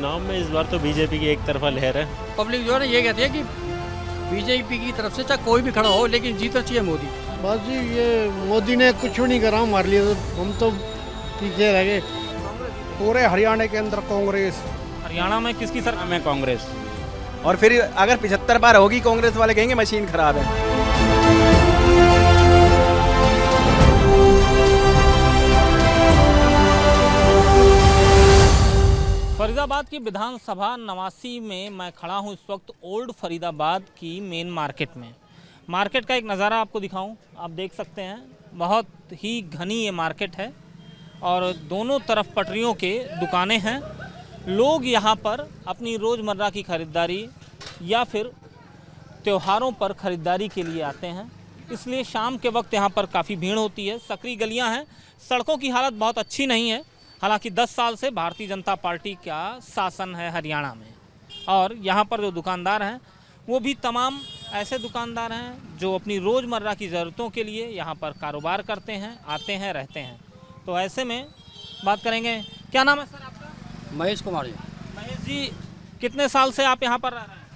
चुनाव में इस बार तो बीजेपी की एक तरफा लहर है। पब्लिक जो है ना ये कहती है कि बीजेपी की तरफ से चाहे कोई भी खड़ा हो लेकिन जीतना चाहिए मोदी। बस जी ये मोदी ने कुछ नहीं करा हमारे लिए, तो हम तो पीछे रह गए। पूरे हरियाणा के अंदर कांग्रेस। हरियाणा में किसकी सरकार में? कांग्रेस। और फिर अगर 75 बार होगी कांग्रेस वाले कहेंगे मशीन खराब है। फरीदाबाद की विधानसभा नवासी में मैं खड़ा हूं इस वक्त ओल्ड फरीदाबाद की मेन मार्केट में। मार्केट का एक नज़ारा आपको दिखाऊं, आप देख सकते हैं बहुत ही घनी ये मार्केट है और दोनों तरफ पटरियों के दुकानें हैं। लोग यहाँ पर अपनी रोज़मर्रा की ख़रीदारी या फिर त्योहारों पर ख़रीदारी के लिए आते हैं, इसलिए शाम के वक्त यहाँ पर काफ़ी भीड़ होती है। सकरी गलियाँ हैं, सड़कों की हालत बहुत अच्छी नहीं है। हालांकि 10 साल से भारतीय जनता पार्टी का शासन है हरियाणा में और यहाँ पर जो दुकानदार हैं वो भी तमाम ऐसे दुकानदार हैं जो अपनी रोज़मर्रा की ज़रूरतों के लिए यहाँ पर कारोबार करते हैं, आते हैं, रहते हैं। तो ऐसे में बात करेंगे। क्या नाम है सर आपका? महेश कुमार जी। महेश जी, कितने साल से आप यहाँ पर रह रहे हैं?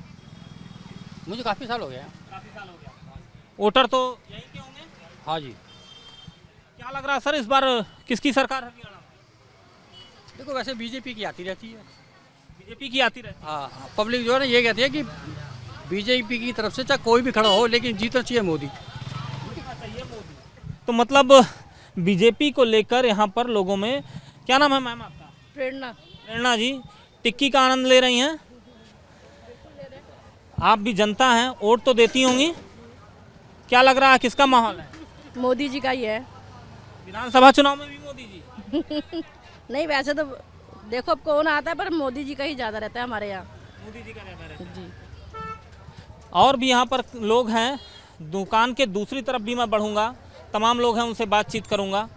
मुझे काफ़ी साल हो गया। काफ़ी साल हो गया। वोटर तो यहीं के होंगे? हाँ जी। क्या लग रहा है सर इस बार किसकी सरकार हरियाणा में? देखो वैसे बीजेपी की आती रहती है। बीजेपी की आती रहती है। हाँ, पब्लिक जो है ना ये कहती है कि बीजेपी की तरफ से चाहे कोई भी खड़ा हो लेकिन जीतना चाहिए मोदी। तो मतलब बीजेपी को लेकर यहाँ पर लोगों में, क्या नाम है मैम आपका? प्रेरणा। प्रेरणा जी, टिक्की का आनंद ले रही हैं? आप भी जनता हैं, वोट तो देती होंगी। क्या लग रहा है किसका माहौल है? मोदी जी का ही है। विधानसभा चुनाव में भी मोदी जी? नहीं वैसे तो देखो अब कौन आता है, पर मोदी जी का ही ज़्यादा रहता है हमारे यहाँ। मोदी जी का रहता है जी। और भी यहाँ पर लोग हैं। दुकान के दूसरी तरफ भी मैं बढ़ूँगा, तमाम लोग हैं उनसे बातचीत करूँगा,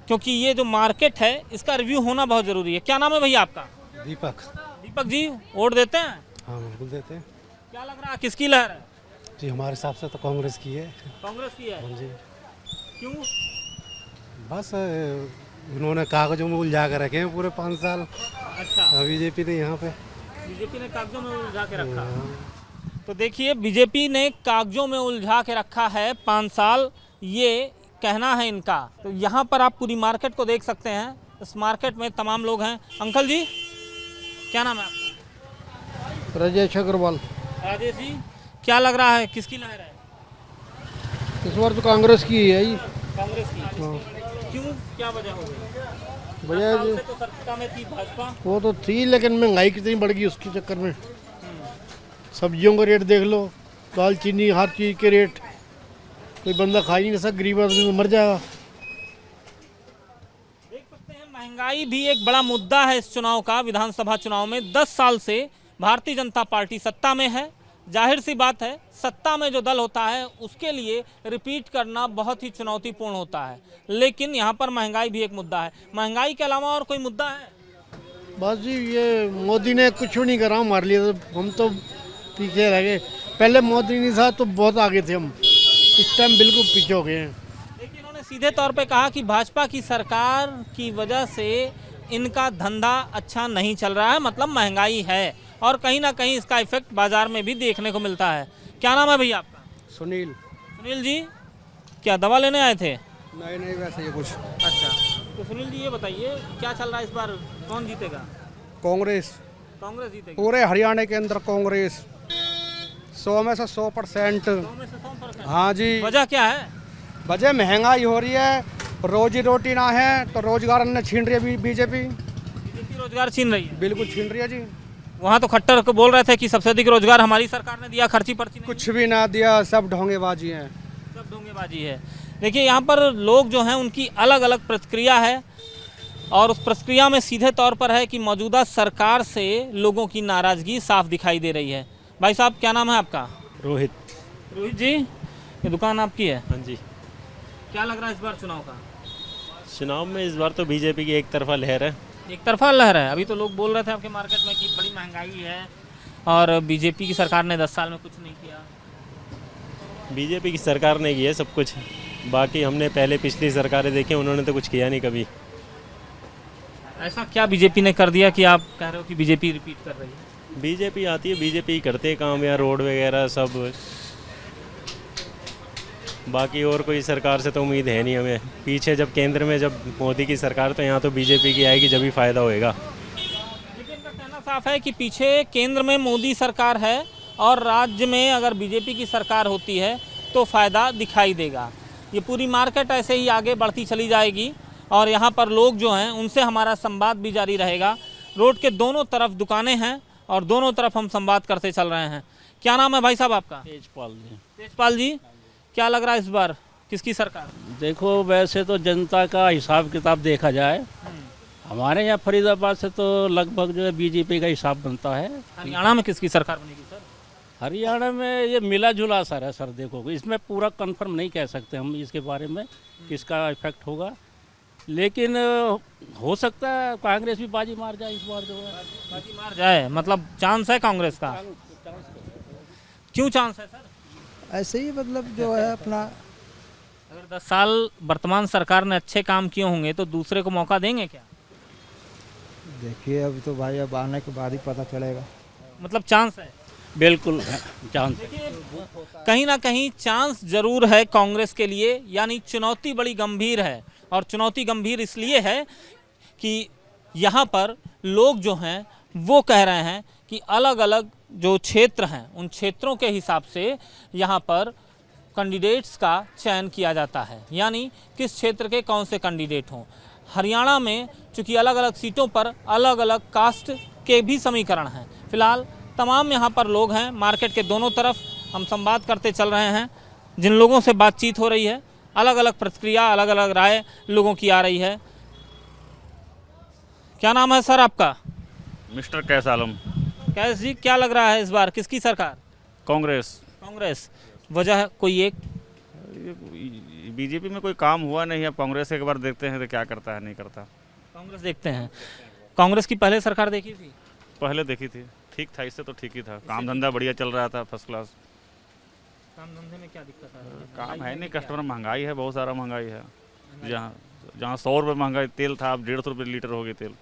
क्योंकि ये जो मार्केट है इसका रिव्यू होना बहुत ज़रूरी है। क्या नाम है भैया आपका? दीपक। दीपक जी, वोट देते हैं? हाँ बिल्कुल देते हैं क्या लग रहा है किसकी लहर है? जी। हमारे हिसाब से तो कांग्रेस की है। कांग्रेस की है? हाँ जी। क्यों? बस उन्होंने कागजों में उलझा कर रखे हैं पूरे 5 साल। अच्छा, बीजेपी ने यहाँ पे बीजेपी ने कागजों में उलझा के रखा। तो देखिए, बीजेपी ने कागजों में उलझा के रखा है 5 साल, ये कहना है इनका। तो यहाँ पर आप पूरी मार्केट को देख सकते हैं। इस मार्केट में तमाम लोग हैं। अंकल जी, क्या नाम है आपका? राजेश अग्रवाल। राजेश जी, क्या लग रहा है किसकी लहर है? इस बार तो कांग्रेस की है जी। कांग्रेस की। क्यों, क्या वजह हो गई? वजह 10 साल से तो सत्ता में थी भाजपा। वो तो थी, लेकिन महंगाई कितनी बढ़ गई उसके चक्कर में। सब्जियों का रेट देख लो, दाल चीनी हर चीज़ के रेट। कोई बंदा खा ही नहीं सकता, गरीब आदमी तो मर जाएगा। देख सकते हैं महंगाई भी एक बड़ा मुद्दा है इस चुनाव का। विधानसभा चुनाव में 10 साल से भारतीय जनता पार्टी सत्ता में है। जाहिर सी बात है, सत्ता में जो दल होता है उसके लिए रिपीट करना बहुत ही चुनौतीपूर्ण होता है, लेकिन यहाँ पर महंगाई भी एक मुद्दा है। महंगाई के अलावा और कोई मुद्दा है? बस जी ये मोदी ने कुछ नहीं करा हमारे लिए, तो हम तो पीछे रह गए। पहले मोदी नहीं था तो बहुत आगे थे हम, इस टाइम बिल्कुल पीछे हो गए हैं। लेकिन उन्होंने सीधे तौर पे कहा कि भाजपा की सरकार की वजह से इनका धंधा अच्छा नहीं चल रहा है, मतलब महंगाई है और कहीं ना कहीं इसका इफेक्ट बाजार में भी देखने को मिलता है। क्या नाम है भैया आपका? सुनील। सुनील जी, क्या दवा लेने आए थे? नहीं वैसे ये कुछ। अच्छा, तो सुनील जी ये बताइए क्या चल रहा है इस बार, कौन जीतेगा? कांग्रेस। कांग्रेस जीतेगी? पूरे हरियाणा के अंदर कांग्रेस 100 में से 100%। 100 में से 100%? हाँ जी। वजह क्या है? वजह महंगाई हो रही है, रोजी रोटी ना है तो रोजगार ने छीन रही है बीजेपी। बीजेपी रोजगार छीन रही है? बिल्कुल छीन रही है जी। वहाँ तो खट्टर को बोल रहे थे कि सबसे अधिक रोजगार हमारी सरकार ने दिया, खर्ची पर्ची नहीं। कुछ भी ना दिया, सब ढोंगेबाजी है। सब ढोंगेबाजी है। देखिए यहाँ पर लोग जो हैं उनकी अलग अलग प्रतिक्रिया है और उस प्रतिक्रिया में सीधे तौर पर है कि मौजूदा सरकार से लोगों की नाराज़गी साफ दिखाई दे रही है। भाई साहब, क्या नाम है आपका? रोहित। रोहित जी, ये दुकान आपकी है? हाँ जी। क्या लग रहा है इस बार चुनाव का? चुनाव में इस बार तो बीजेपी की एक तरफा लहर है। एक तरफा लहर है? अभी तो लोग बोल रहे थे आपके मार्केट में कि बड़ी महंगाई है और बीजेपी की सरकार ने 10 साल में कुछ नहीं किया। बीजेपी की सरकार ने किया सब कुछ, बाकी हमने पहले पिछली सरकारें देखी, उन्होंने तो कुछ किया नहीं कभी। ऐसा क्या बीजेपी ने कर दिया कि आप कह रहे हो कि बीजेपी रिपीट कर रही है? बीजेपी आती है, बीजेपी करते हैं काम, या रोड वगैरह सब। बाकी और कोई सरकार से तो उम्मीद है नहीं हमें। पीछे जब केंद्र में जब मोदी की सरकार, तो यहाँ तो बीजेपी की आएगी, जब ही फ़ायदा होएगा। लेकिन इनका कहना साफ है कि पीछे केंद्र में मोदी सरकार है और राज्य में अगर बीजेपी की सरकार होती है तो फ़ायदा दिखाई देगा। ये पूरी मार्केट ऐसे ही आगे बढ़ती चली जाएगी और यहाँ पर लोग जो हैं उनसे हमारा संवाद भी जारी रहेगा। रोड के दोनों तरफ दुकानें हैं और दोनों तरफ हम संवाद करते चल रहे हैं। क्या नाम है भाई साहब आपका? तेजपाल जी। तेजपाल जी, क्या लग रहा है इस बार किसकी सरकार? देखो, वैसे तो जनता का हिसाब किताब देखा जाए, हमारे यहाँ फरीदाबाद से तो लगभग जो है बीजेपी का हिसाब बनता है। हरियाणा में किसकी सरकार बनेगी सर? हरियाणा में ये मिला जुला असर है सर। देखो, इसमें पूरा कंफर्म नहीं कह सकते हम इसके बारे में किसका इफेक्ट होगा, लेकिन हो सकता है कांग्रेस भी बाजी मार जाए इस बार जो है। बाजी मार जाए मतलब चांस है कांग्रेस का? क्यों चांस है सर? ऐसे ही मतलब जो है अपना। अगर 10 साल वर्तमान सरकार ने अच्छे काम किए होंगे तो दूसरे को मौका देंगे क्या? देखिए अभी तो भाई अब आने के बाद ही पता चलेगा। मतलब चांस है? बिल्कुल चांस। कहीं ना कहीं चांस जरूर है कांग्रेस के लिए, यानी चुनौती बड़ी गंभीर है। और चुनौती गंभीर इसलिए है कि यहाँ पर लोग जो हैं वो कह रहे हैं कि अलग अलग जो क्षेत्र हैं उन क्षेत्रों के हिसाब से यहाँ पर कैंडिडेट्स का चयन किया जाता है, यानी किस क्षेत्र के कौन से कैंडिडेट हों। हरियाणा में चूँकि अलग अलग सीटों पर अलग अलग कास्ट के भी समीकरण हैं। फिलहाल तमाम यहाँ पर लोग हैं, मार्केट के दोनों तरफ हम संवाद करते चल रहे हैं। जिन लोगों से बातचीत हो रही है, अलग अलग प्रतिक्रिया, अलग अलग राय लोगों की आ रही है। क्या नाम है सर आपका? मिस्टर कैस आलम। कैस जी, क्या लग रहा है इस बार किसकी सरकार? कांग्रेस। कांग्रेस। वजह कोई एक? बीजेपी में कोई काम हुआ नहीं है, कांग्रेस एक बार देखते हैं तो क्या करता है नहीं करता। कांग्रेस देखते हैं। कांग्रेस की पहले सरकार देखी थी? पहले देखी थी, ठीक था, इससे तो ठीक ही था। काम धंधा बढ़िया चल रहा था, फर्स्ट क्लास। काम धंधे में क्या दिक्कत है? काम है नहीं, कस्टमर, महंगाई है, बहुत सारा महंगाई है। जहाँ 100 रुपये महंगाई तेल था, अब 150 रुपये लीटर हो गया तेल।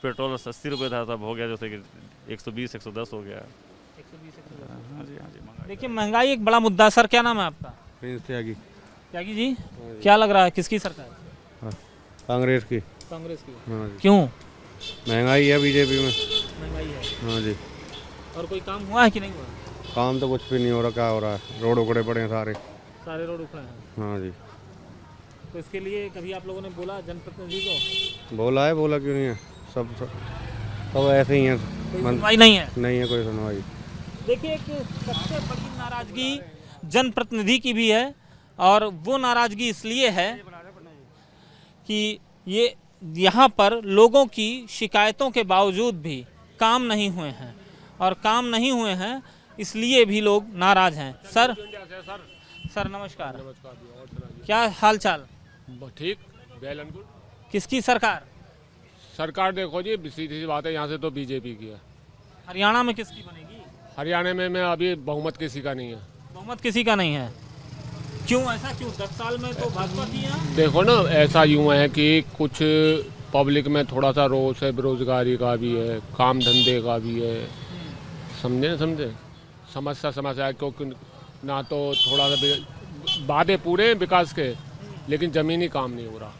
पेट्रोल 80 रुपये था, तब हो गया जैसे कि 120 110 हो गया। 120 हाँ जी, हाँ जी, महंगाई। देखिए महंगाई एक बड़ा मुद्दा। सर क्या नाम है आपका? त्यागी। त्यागी जी, क्या लग रहा है किसकी सरकार? कांग्रेस की। कांग्रेस की। हाँ जी। क्यों? महंगाई है बीजेपी में। महंगाई है। हाँ जी। और कोई काम हुआ है कि नहीं हुआ? काम तो कुछ भी नहीं हो रहा। क्या हो रहा है? रोड उखड़े पड़े हैं सारे। सारे रोड उखड़े हैं। हाँ जी। तो इसके लिए कभी आप लोगों ने बोला जनप्रतिनिधि को? बोला है, बोला क्यों नहीं है। सब ऐसे ही है। कोई सुनवाई नहीं है? नहीं है कोई सुनवाई। देखिए कि सबसे बड़ी नाराजगी जनप्रतिनिधि की भी है, और वो नाराजगी इसलिए है कि ये यहाँ पर लोगों की शिकायतों के बावजूद भी काम नहीं हुए हैं, और काम नहीं हुए हैं इसलिए भी लोग नाराज हैं। सर नमस्कार। क्या हाल चाल? ठीक, वेल एंड गुड। किसकी सरकार? सरकार देखो जी, सीधी सी बात है, यहाँ से तो बीजेपी की है। हरियाणा में किसकी बनेगी? हरियाणा में अभी बहुमत किसी का नहीं है। बहुमत किसी का नहीं है? क्यों ऐसा क्यों? 10 साल में तो भाजपा थी यहाँ। देखो ना, ऐसा यूँ है कि कुछ पब्लिक में थोड़ा सा रोष है, बेरोजगारी का भी है, काम धंधे का भी है। समझे समस्या है, क्योंकि ना तो थोड़ा सा वादे पूरे हैं विकास के, लेकिन ज़मीनी काम नहीं हो रहा।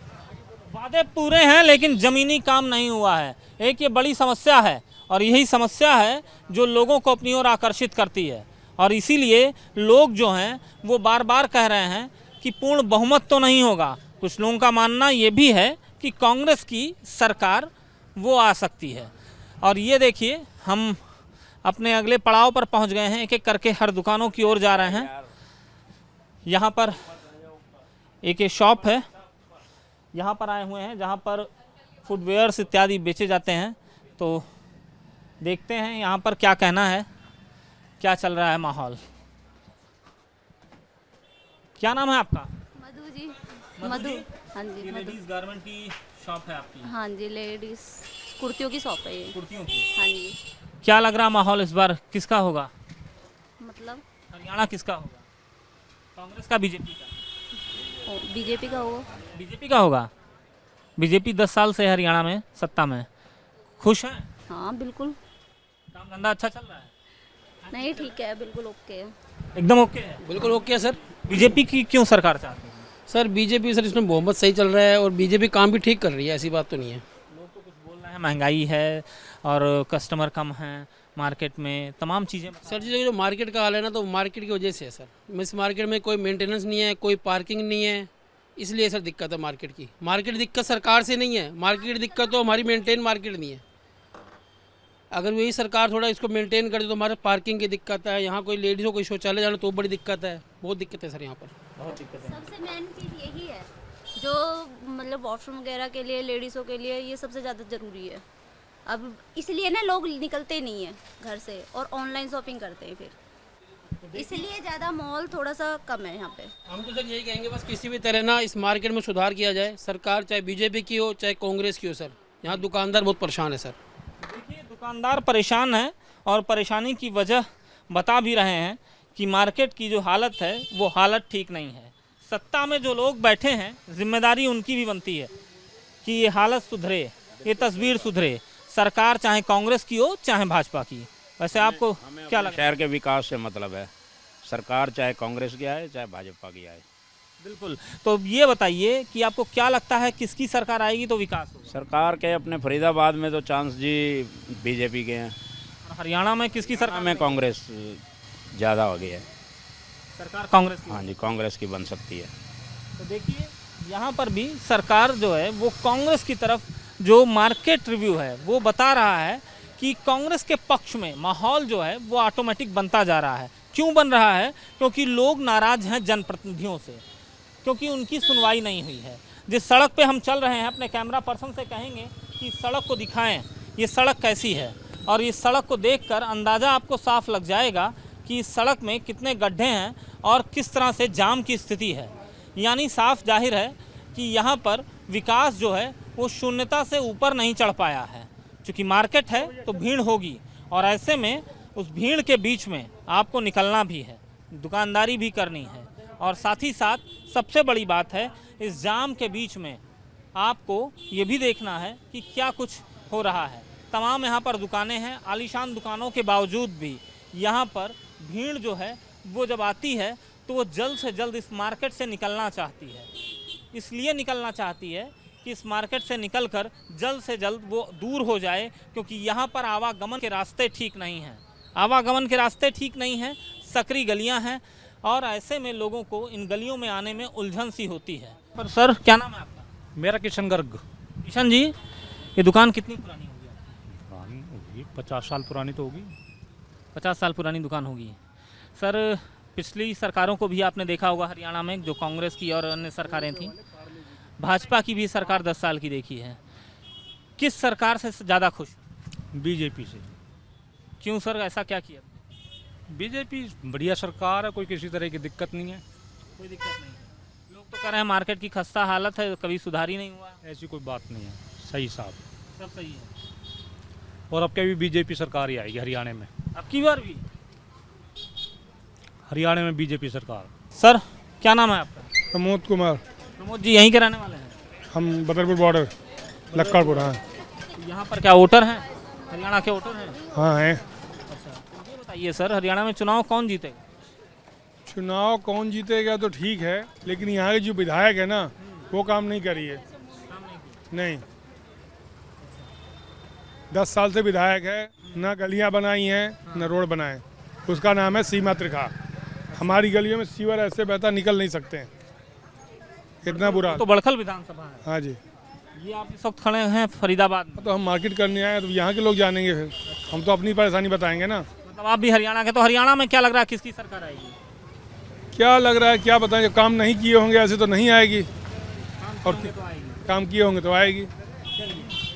वादे पूरे हैं लेकिन ज़मीनी काम नहीं हुआ है। एक ये बड़ी समस्या है, और यही समस्या है जो लोगों को अपनी ओर आकर्षित करती है। और इसीलिए लोग जो हैं वो बार बार कह रहे हैं कि पूर्ण बहुमत तो नहीं होगा। कुछ लोगों का मानना ये भी है कि कांग्रेस की सरकार वो आ सकती है। और ये देखिए, हम अपने अगले पड़ाव पर पहुंच गए हैं। एक एक करके हर दुकानों की ओर जा रहे हैं। यहाँ पर एक शॉप है, यहाँ पर आए हुए हैं जहाँ पर फुटवेयर्स इत्यादि बेचे जाते हैं। तो देखते हैं यहाँ पर क्या कहना है, क्या चल रहा है माहौल। क्या नाम है आपका? मधु जी। मधु। हाँ जी, मधु। लेडीज गारमेंट की शॉप है आपकी? हाँ जी, लेडीज कुर्तियों की शॉप है ये। कुर्तियों की। हाँ जी। क्या लग रहा माहौल इस बार किसका होगा? मतलब हरियाणा किसका होगा? कांग्रेस का, बीजेपी का? बीजेपी का होगा। बीजेपी का होगा। बीजेपी 10 साल से हरियाणा में सत्ता में, खुश हैं? हाँ बिल्कुल। काम धंधा अच्छा चल रहा है? नहीं ठीक है, बिल्कुल ओके है। एकदम ओके है। बिल्कुल ओके है सर। बीजेपी की क्यों सरकार चाहते हैं? सर बीजेपी सर इसमें बहुमत सही चल रहा है और बीजेपी काम भी ठीक कर रही है, ऐसी बात तो नहीं है। लोग तो कुछ बोल रहे हैं महंगाई है और कस्टमर कम हैं मार्केट में, तमाम चीज़ें। सर जी जो मार्केट का हाल है ना, तो मार्केट की वजह से है सर। इस मार्केट में कोई मेंटेनेंस नहीं है, कोई पार्किंग नहीं है, इसलिए सर दिक्कत है मार्केट की। मार्केट दिक्कत सरकार से नहीं है, मार्केट दिक्कत तो हमारी मेंटेन मार्केट नहीं है। अगर वही सरकार थोड़ा इसको मेंटेन कर दे तो हमारे पार्किंग की दिक्कत है, यहाँ कोई लेडीज़ को कोई शौचालय जाना तो बड़ी दिक्कत है, बहुत दिक्कत है सर यहाँ पर, बहुत दिक्कत है। सबसे मेन चीज़ यही है जो मतलब वॉशरूम वगैरह के लिए लेडीज़ों के लिए ये सबसे ज़्यादा ज़रूरी है। अब इसलिए ना लोग निकलते नहीं हैं घर से और ऑनलाइन शॉपिंग करते हैं, फिर इसलिए ज़्यादा मॉल थोड़ा सा कम है यहाँ पे। हम तो सर यही कहेंगे बस किसी भी तरह ना इस मार्केट में सुधार किया जाए, सरकार चाहे बीजेपी की हो चाहे कांग्रेस की हो सर। यहाँ दुकानदार बहुत परेशान है सर। देखिए दुकानदार परेशान है और परेशानी की वजह बता भी रहे हैं कि मार्केट की जो हालत है वो हालत ठीक नहीं है। सत्ता में जो लोग बैठे हैं जिम्मेदारी उनकी भी बनती है कि ये हालत सुधरे, ये तस्वीर सुधरे, सरकार चाहे कांग्रेस की हो चाहे भाजपा की। वैसे आपको क्या लगता है? शहर के विकास से मतलब है, सरकार चाहे कांग्रेस की आए चाहे भाजपा की आए। बिल्कुल। तो ये बताइए कि आपको क्या लगता है किसकी सरकार आएगी तो विकास होगा? सरकार के अपने फरीदाबाद में तो चांस जी बीजेपी के हैं। और हरियाणा में किसकी सरकार में कांग्रेस ज़्यादा हो गई है, सरकार कांग्रेस की? हाँ जी कांग्रेस की बन सकती है। तो देखिए यहाँ पर भी सरकार जो है वो कांग्रेस की तरफ, जो मार्केट रिव्यू है वो बता रहा है कि कांग्रेस के पक्ष में माहौल जो है वो ऑटोमेटिक बनता जा रहा है। क्यों बन रहा है? क्योंकि लोग नाराज़ हैं जनप्रतिनिधियों से, क्योंकि उनकी सुनवाई नहीं हुई है। जिस सड़क पे हम चल रहे हैं अपने कैमरा पर्सन से कहेंगे कि सड़क को दिखाएं, ये सड़क कैसी है, और इस सड़क को देखकर अंदाज़ा आपको साफ लग जाएगा कि इस सड़क में कितने गड्ढे हैं और किस तरह से जाम की स्थिति है। यानी साफ जाहिर है कि यहाँ पर विकास जो है वो शून्यता से ऊपर नहीं चढ़ पाया है। क्योंकि मार्केट है तो भीड़ होगी और ऐसे में उस भीड़ के बीच में आपको निकलना भी है, दुकानदारी भी करनी है, और साथ ही साथ सबसे बड़ी बात है इस जाम के बीच में आपको ये भी देखना है कि क्या कुछ हो रहा है। तमाम यहाँ पर दुकानें हैं, आलीशान दुकानों के बावजूद भी यहाँ पर भीड़ जो है वो जब आती है तो वो जल्द से जल्द इस मार्केट से निकलना चाहती है। इसलिए निकलना चाहती है कि इस मार्केट से निकलकर जल्द से जल्द वो दूर हो जाए, क्योंकि यहाँ पर आवागमन के रास्ते ठीक नहीं हैं। आवागमन के रास्ते ठीक नहीं हैं, सकरी गलियाँ हैं और ऐसे में लोगों को इन गलियों में आने में उलझन सी होती है। पर सर क्या नाम है आपका? मेरा किशन गर्ग। किशन जी, ये दुकान कितनी पुरानी होगी? पुरानी होगी, 50 साल पुरानी तो होगी। 50 साल पुरानी दुकान होगी। सर पिछली सरकारों को भी आपने देखा होगा हरियाणा में, जो कांग्रेस की और अन्य सरकारें थीं। भाजपा की भी सरकार 10 साल की देखी है। किस सरकार से ज़्यादा खुश? बीजेपी से। क्यों सर, ऐसा क्या किया? बीजेपी बढ़िया सरकार है, कोई किसी तरह की दिक्कत नहीं है। कोई दिक्कत नहीं है। लोग तो कह रहे हैं मार्केट की खस्ता हालत है, कभी सुधार ही नहीं हुआ। ऐसी कोई बात नहीं है, सही साहब, सब सही है। और अब क्या भी बीजेपी सरकार ही आएगी हरियाणा में। अब की बार भी हरियाणा में बीजेपी सरकार। सर क्या नाम है आपका? प्रमोद कुमार। प्रमोद जी यहीं के रहने वाले हैं? हम बदरपुर बॉर्डर लक्कड़पुर। हाँ। यहाँ पर क्या वोटर हैं? हरियाणा के वोटर हैं? हाँ हैं। अच्छा, तो ये बताइए सर, हरियाणा में चुनाव कौन जीतेगा? चुनाव कौन जीतेगा तो ठीक है, लेकिन यहाँ के जो विधायक है ना वो काम नहीं करी है। नहीं, 10 साल से विधायक है, ना गलियाँ बनाई हैं ना रोड बनाए। उसका नाम है सीमा त्रिखा। हमारी गलियों में सीवर ऐसे बहता निकल नहीं सकते हैं, इतना बुरा। तो बड़खल विधानसभा है। हाँ जी। ये आप इस वक्त खड़े हैं फरीदाबाद में। तो हम मार्केट करने आए तो यहाँ के लोग जानेंगे, फिर हम तो अपनी परेशानी बताएंगे ना। मतलब आप भी हरियाणा के, तो हरियाणा में क्या लग रहा है किसकी सरकार आएगी? क्या लग रहा है क्या बताएं, जो काम नहीं किए होंगे ऐसे तो नहीं आएगी, और काम किए होंगे तो आएगी।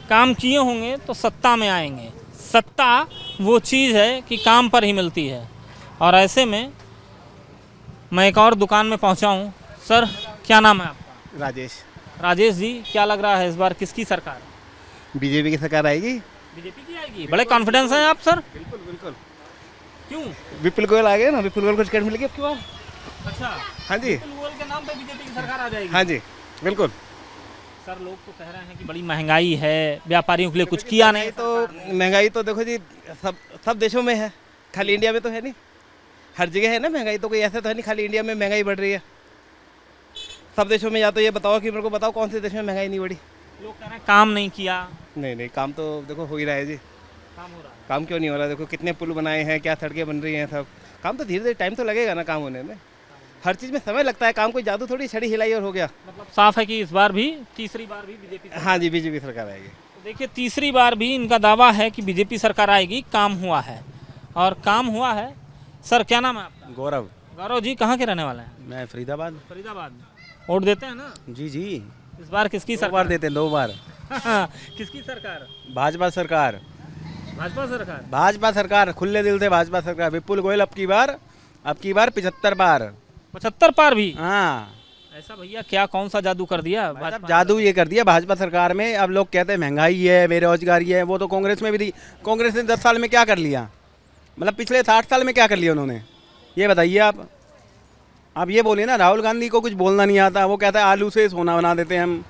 काम किए होंगे तो सत्ता में आएंगे। सत्ता वो चीज़ है कि काम पर ही मिलती है, और ऐसे में मैं एक और दुकान में पहुंचा हूं। सर क्या नाम है आपका? राजेश। राजेश जी, क्या लग रहा है इस बार किसकी सरकार? बीजेपी की सरकार आएगी। बीजेपी की आएगी? बड़े कॉन्फिडेंस हैं आप सर? बिल्कुल बिल्कुल। क्यों? विपुल गोयल आ गए ना, विपुल गोयल को टिकट मिल गई आपकी बार। अच्छा, हाँ जी, विपुल गोयल के नाम पे बीजेपी की सरकार आ जाएगी? हाँ जी बिल्कुल। सर लोग तो कह रहे हैं कि बड़ी महंगाई है, व्यापारियों के लिए कुछ किया नहीं। तो महंगाई तो देखो जी सब देशों में है, खाली इंडिया में तो है नहीं, हर जगह है ना महंगाई, तो कोई ऐसा तो है नहीं खाली इंडिया में महंगाई बढ़ रही है, सब देशों में। या तो ये बताओ कि मेरे को बताओ कौन से देश में महंगाई नहीं बढ़ी। लोग कह रहे हैं काम नहीं किया। नहीं काम तो देखो हो ही रहा है जी। काम हो रहा है। काम क्यों नहीं हो रहा? देखो कितने पुल बनाए हैं, क्या सड़कें बन रही हैं, सब काम तो धीरे धीरे टाइम तो लगेगा ना काम होने में, हर चीज़ में समय लगता है। काम कोई जादू थोड़ी छड़ी हिलाई और हो गया। मतलब साफ है कि इस बार भी तीसरी बार भी बीजेपी। हाँ जी, बीजेपी सरकार आएगी। तो देखिए तीसरी बार भी इनका दावा है कि बीजेपी सरकार आएगी, काम हुआ है और काम हुआ है। सर क्या नाम है आपका? गौरव। गौरव जी कहाँ के रहने वाले हैं? मैं फरीदाबाद। फरीदाबाद। वोट देते हैं ना? जी जी। इस बार किसकी सरकार? 2 बार देते हैं, 2 बार। किसकी सरकार? भाजपा सरकार। भाजपा सरकार। भाजपा सरकार, खुले दिल से भाजपा सरकार। विपुल गोयल अब की बार 75 बार। 75 पार भी? हाँ। ऐसा भैया क्या कौन सा जादू कर दिया? भाजपा जादू ये कर दिया भाजपा सरकार में। अब लोग कहते हैं महंगाई है, बेरोजगारी है, वो तो कांग्रेस में भी थी। कांग्रेस ने 10 साल में क्या कर लिया? मतलब पिछले 60 साल में क्या कर लिया उन्होंने, ये बताइए आप। अब ये बोलिए ना, राहुल गांधी को कुछ बोलना नहीं आता, वो कहता है आलू से सोना बना देते हैं हम।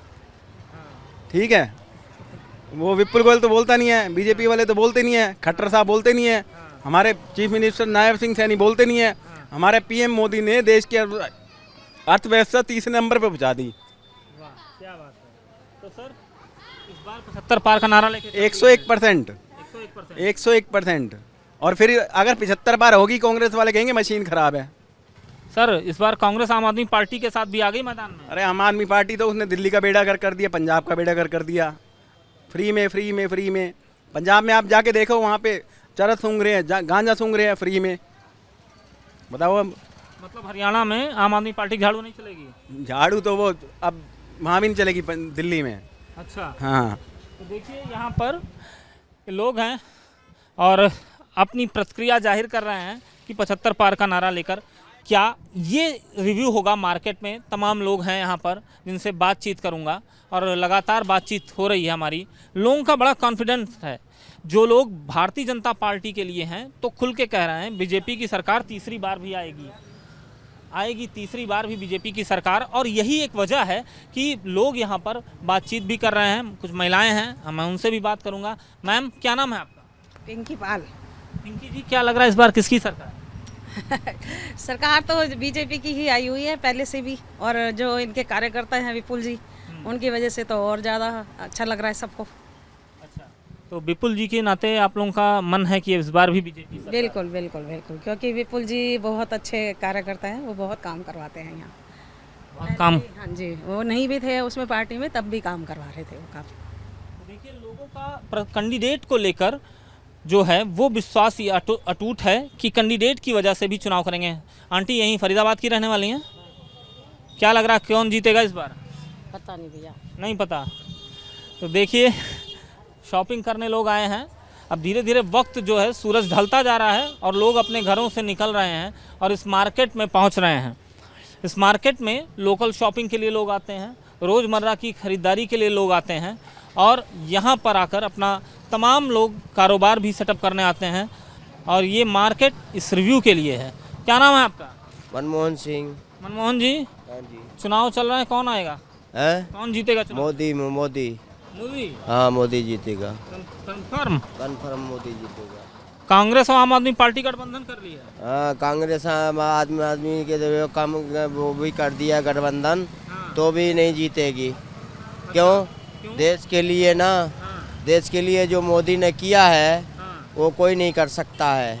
ठीक है, वो विपुल गोयल तो बोलता नहीं है, बीजेपी वाले तो बोलते नहीं है, खट्टर साहब बोलते नहीं है, हमारे चीफ मिनिस्टर नायब सिंह सैनी बोलते नहीं है, हमारे पीएम मोदी ने देश की अर्थव्यवस्था 30 नंबर पे पहुंचा दी। वाह क्या बात है। तो सर इस बार 75 पार का नारा लेके 101%। 101%। और फिर अगर 75 बार होगी, कांग्रेस वाले कहेंगे मशीन खराब है। सर इस बार कांग्रेस आम आदमी पार्टी के साथ भी आ गई मैदान में। अरे आम आदमी पार्टी तो उसने दिल्ली का बेड़ा गर्क कर दिया, पंजाब का बेड़ा गर्क कर दिया। फ्री में पंजाब में आप जाके देखो, वहाँ पे चरस सूंघ रहे हैं, गांजा सूंघ रहे हैं फ्री में। बताओ अब। मतलब हरियाणा में आम आदमी पार्टी की झाड़ू नहीं चलेगी? झाड़ू तो वो अब वहाँ भी नहीं चलेगी दिल्ली में। अच्छा हाँ। तो देखिए यहाँ पर लोग हैं और अपनी प्रतिक्रिया जाहिर कर रहे हैं कि 75 पार का नारा लेकर क्या ये रिव्यू होगा मार्केट में। तमाम लोग हैं यहाँ पर जिनसे बातचीत करूँगा और लगातार बातचीत हो रही है हमारी। लोगों का बड़ा कॉन्फिडेंस है। जो लोग भारतीय जनता पार्टी के लिए हैं तो खुल के कह रहे हैं बीजेपी की सरकार तीसरी बार भी आएगी तीसरी बार भी बीजेपी की सरकार। और यही एक वजह है कि लोग यहाँ पर बातचीत भी कर रहे हैं। कुछ महिलाएं हैं, मैं उनसे भी बात करूँगा। मैम क्या नाम है आपका? पिंकी पाल। पिंकी जी क्या लग रहा है इस बार किसकी सरकार? सरकार तो बीजेपी की ही आई हुई है पहले से भी, और जो इनके कार्यकर्ता हैं विपुल जी, उनकी वजह से तो और ज़्यादा अच्छा लग रहा है सबको। अच्छा, तो विपुल जी के नाते आप लोगों का मन है कि इस बार भी बीजेपी सरकार? बिल्कुल बिल्कुल बिल्कुल, क्योंकि विपुल जी बहुत अच्छे कार्यकर्ता हैं, वो बहुत काम करवाते हैं यहाँ। बहुत काम। हाँ जी, वो नहीं भी थे उसमें पार्टी में, तब भी काम करवा रहे थे वो काफ़ी। देखिए लोगों का कैंडिडेट को लेकर जो है वो विश्वास ही अटूट है कि कैंडिडेट की वजह से भी चुनाव करेंगे। आंटी यहीं फरीदाबाद की रहने वाली हैं, क्या लग रहा है कौन जीतेगा इस बार? पता नहीं भैया। नहीं पता। तो देखिए शॉपिंग करने लोग आए हैं। अब धीरे धीरे वक्त जो है सूरज ढलता जा रहा है और लोग अपने घरों से निकल रहे हैं और इस मार्केट में पहुंच रहे हैं। इस मार्केट में लोकल शॉपिंग के लिए लोग आते हैं, रोज़मर्रा की ख़रीदारी के लिए लोग आते हैं और यहाँ पर आकर अपना तमाम लोग कारोबार भी सेटअप करने आते हैं। और ये मार्केट इस रिव्यू के लिए है। क्या नाम है आपका? मनमोहन सिंह। मनमोहन जी, हाँ जी। चुनाव चल रहे हैं, कौन आएगा? कौन जीतेगा चुनाव? मोदी। मोदी? हाँ मोदी जीतेगा। कंफर्म मोदी जीतेगा। कांग्रेस और आम आदमी पार्टी गठबंधन कर ली है। हाँ कांग्रेस आम आदमी के जो काम वो भी कर दिया गठबंधन, तो भी नहीं जीतेगी। क्यों? देश के लिए ना, देश के लिए जो मोदी ने किया है वो कोई नहीं कर सकता है।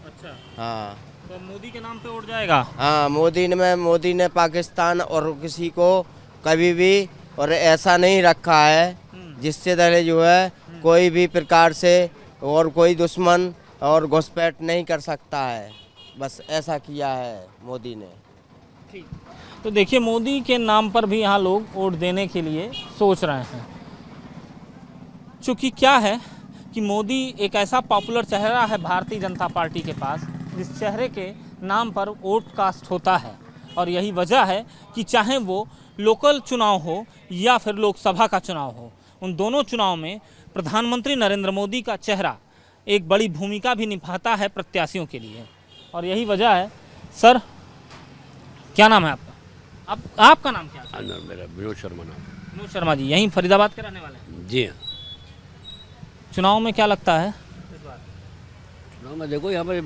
अच्छा। हाँ तो मोदी के नाम पे वोट जाएगा? हाँ मोदी ने पाकिस्तान और किसी को कभी भी और ऐसा नहीं रखा है जिससे तरह जो है कोई भी प्रकार से और कोई दुश्मन और घुसपैठ नहीं कर सकता है। बस ऐसा किया है मोदी ने। ठीक। तो देखिए मोदी के नाम पर भी यहाँ लोग वोट देने के लिए सोच रहे हैं। चूँकि क्या है कि मोदी एक ऐसा पॉपुलर चेहरा है भारतीय जनता पार्टी के पास, जिस चेहरे के नाम पर वोट कास्ट होता है। और यही वजह है कि चाहे वो लोकल चुनाव हो या फिर लोकसभा का चुनाव हो, उन दोनों चुनाव में प्रधानमंत्री नरेंद्र मोदी का चेहरा एक बड़ी भूमिका भी निभाता है प्रत्याशियों के लिए। और यही वजह है। सर क्या नाम है आपका? आपका नाम क्या है? मेरा विनोद शर्मा नाम। विनोद शर्मा जी यहीं फरीदाबाद के रहने वाले हैं? जी हाँ। चुनाव में क्या लगता है? चुनाव में देखो यहाँ पर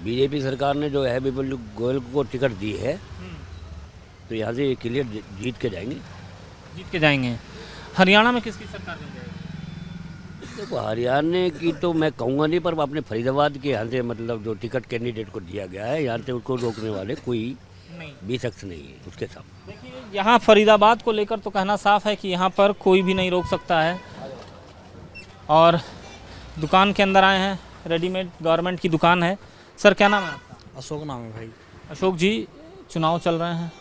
बीजेपी सरकार ने जो है विपुल गोयल को टिकट दी है, तो यहाँ से क्लियर जीत के जाएंगे। जीत के जाएंगे। हरियाणा में किसकी सरकार बन जाएगी? देखो हरियाणा की तो मैं कहूँगा नहीं, पर अपने फरीदाबाद के यहाँ से मतलब जो टिकट कैंडिडेट को दिया गया है, यहाँ से उसको रोकने वाले कोई भी शख्स नहीं है उसके सामने। देखिए यहाँ फरीदाबाद को लेकर तो कहना साफ है कि यहाँ पर कोई भी नहीं रोक सकता है। और दुकान के अंदर आए हैं, रेडीमेड गारमेंट की दुकान है। सर क्या नाम है आपका? अशोक नाम है भाई। अशोक जी, चुनाव चल रहे हैं,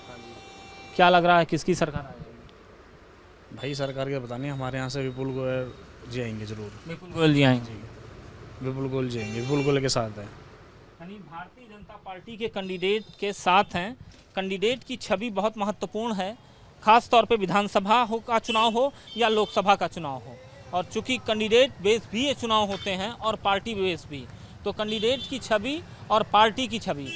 क्या लग रहा है किसकी सरकार आएगी? भाई सरकार के पता नहीं, हमारे यहाँ से विपुल गोयल जी आएंगे जरूर। विपुल गोयल जी आएंगे? विपुल गोयल जी आएंगे, विपुल गोयल के साथ है। यानी भारतीय जनता पार्टी के कैंडिडेट के साथ हैं। कैंडिडेट की छवि बहुत महत्वपूर्ण है, खास तौर पे विधानसभा का चुनाव हो या लोकसभा का चुनाव हो। और चूंकि कैंडिडेट बेस भी ये चुनाव होते हैं और पार्टी बेस भी, तो कैंडिडेट की छवि और पार्टी की छवि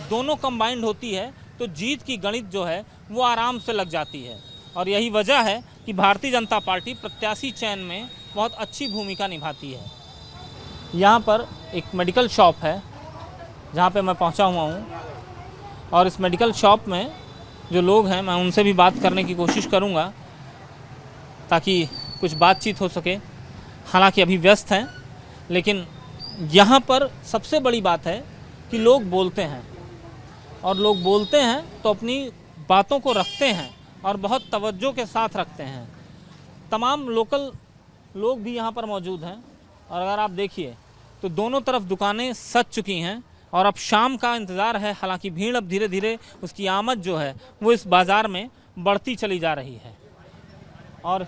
दोनों कंबाइंड होती है, तो जीत की गणित जो है वो आराम से लग जाती है। और यही वजह है कि भारतीय जनता पार्टी प्रत्याशी चयन में बहुत अच्छी भूमिका निभाती है। यहाँ पर एक मेडिकल शॉप है जहाँ पे मैं पहुँचा हुआ हूँ, और इस मेडिकल शॉप में जो लोग हैं मैं उनसे भी बात करने की कोशिश करूँगा ताकि कुछ बातचीत हो सके। हालांकि अभी व्यस्त हैं, लेकिन यहाँ पर सबसे बड़ी बात है कि लोग बोलते हैं, और लोग बोलते हैं तो अपनी बातों को रखते हैं और बहुत तवज्जो के साथ रखते हैं। तमाम लोकल लोग भी यहाँ पर मौजूद हैं, और अगर आप देखिए तो दोनों तरफ दुकानें सज चुकी हैं और अब शाम का इंतज़ार है। हालांकि भीड़ अब धीरे धीरे उसकी आमद जो है वो इस बाज़ार में बढ़ती चली जा रही है, और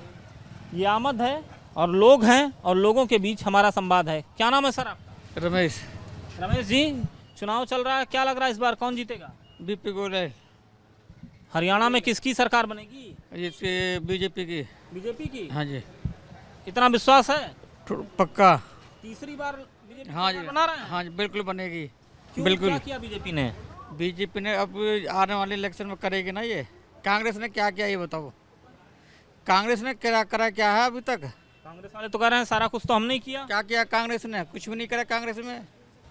ये आमद है और लोग हैं और लोगों के बीच हमारा संवाद है। क्या नाम है सर आपका? रमेश। रमेश जी, चुनाव चल रहा है, क्या लग रहा है इस बार कौन जीतेगा? बीपी गोयल। हरियाणा में किसकी सरकार बनेगी? ये बीजेपी की। बीजेपी की? हाँ जी। इतना विश्वास है? पक्का। तीसरी बार बीजेपी हाँ जी बना रहे हैं? हाँ जी बिल्कुल बनेगी। बिल्कुल। क्या किया बीजेपी ने? बीजेपी ने अब आने वाले इलेक्शन में करेगी ना ये। कांग्रेस ने क्या किया ये बताओ। कांग्रेस ने करा क्या है अभी तक? कांग्रेस वाले तो कह रहे हैं सारा कुछ तो हमने किया। क्या किया कांग्रेस ने? कुछ भी नहीं करा कांग्रेस में।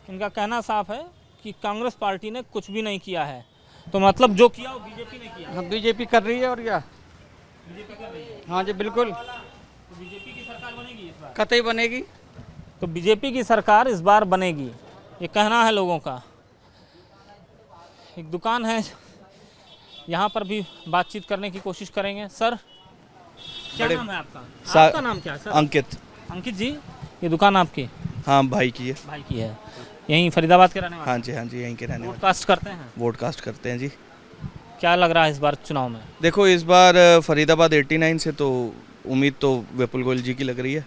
इनका कहना साफ है कि कांग्रेस पार्टी ने कुछ भी नहीं किया है, तो मतलब जो किया वो बीजेपी ने किया। हाँ बीजेपी कर रही है, और क्या बीजेपी कर रही है? हाँ जी बिल्कुल। तो बीजेपी की सरकार बनेगी इस बार? कतई बनेगी। तो बीजेपी की सरकार इस बार बनेगी, ये कहना है लोगों का। एक दुकान है, यहाँ पर भी बातचीत करने की कोशिश करेंगे। सर क्या नाम है आपका? आपका नाम क्या है सर? अंकित। अंकित जी, ये दुकान आपकी? हाँ भाई की है। भाई की है। यहीं फरीदाबाद के रहने वाले? हाँ जी यहीं के रहने वाले। वोट कास्ट करते हैं? वोट कास्ट करते हैं जी। क्या लग रहा है इस बार चुनाव में? देखो इस बार फरीदाबाद 89 से तो उम्मीद तो विपुल गोयल जी की लग रही है,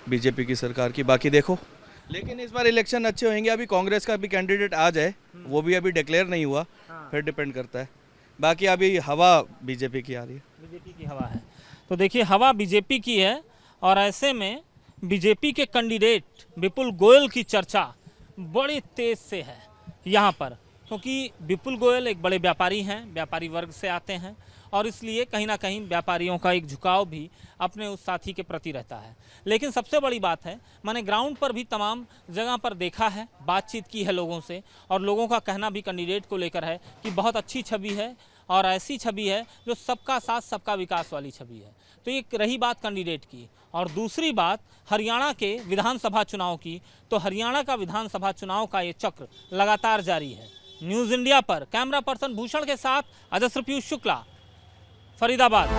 बीजेपी की सरकार की। बाकी देखो, लेकिन इस बार इलेक्शन अच्छे होंगे। अभी कांग्रेस का भी कैंडिडेट आ जाए, वो भी अभी डिक्लेयर नहीं हुआ, फिर डिपेंड करता है। बाकी अभी हवा बीजेपी की आ रही है। बीजेपी की हवा है, तो देखिए हवा बीजेपी की है, और ऐसे में बीजेपी के कैंडिडेट विपुल गोयल की चर्चा बड़ी तेज से है यहाँ पर, क्योंकि विपुल गोयल एक बड़े व्यापारी हैं, व्यापारी वर्ग से आते हैं, और इसलिए कहीं ना कहीं व्यापारियों का एक झुकाव भी अपने उस साथी के प्रति रहता है। लेकिन सबसे बड़ी बात है, मैंने ग्राउंड पर भी तमाम जगह पर देखा है, बातचीत की है लोगों से, और लोगों का कहना भी कैंडिडेट को लेकर है कि बहुत अच्छी छवि है, और ऐसी छवि है जो सबका साथ सबका विकास वाली छवि है। तो ये रही बात कैंडिडेट की। और दूसरी बात हरियाणा के विधानसभा चुनाव की, तो हरियाणा का विधानसभा चुनाव का ये चक्र लगातार जारी है। न्यूज़ इंडिया पर कैमरा पर्सन भूषण के साथ अजस्र पीयूष शुक्ला, फरीदाबाद।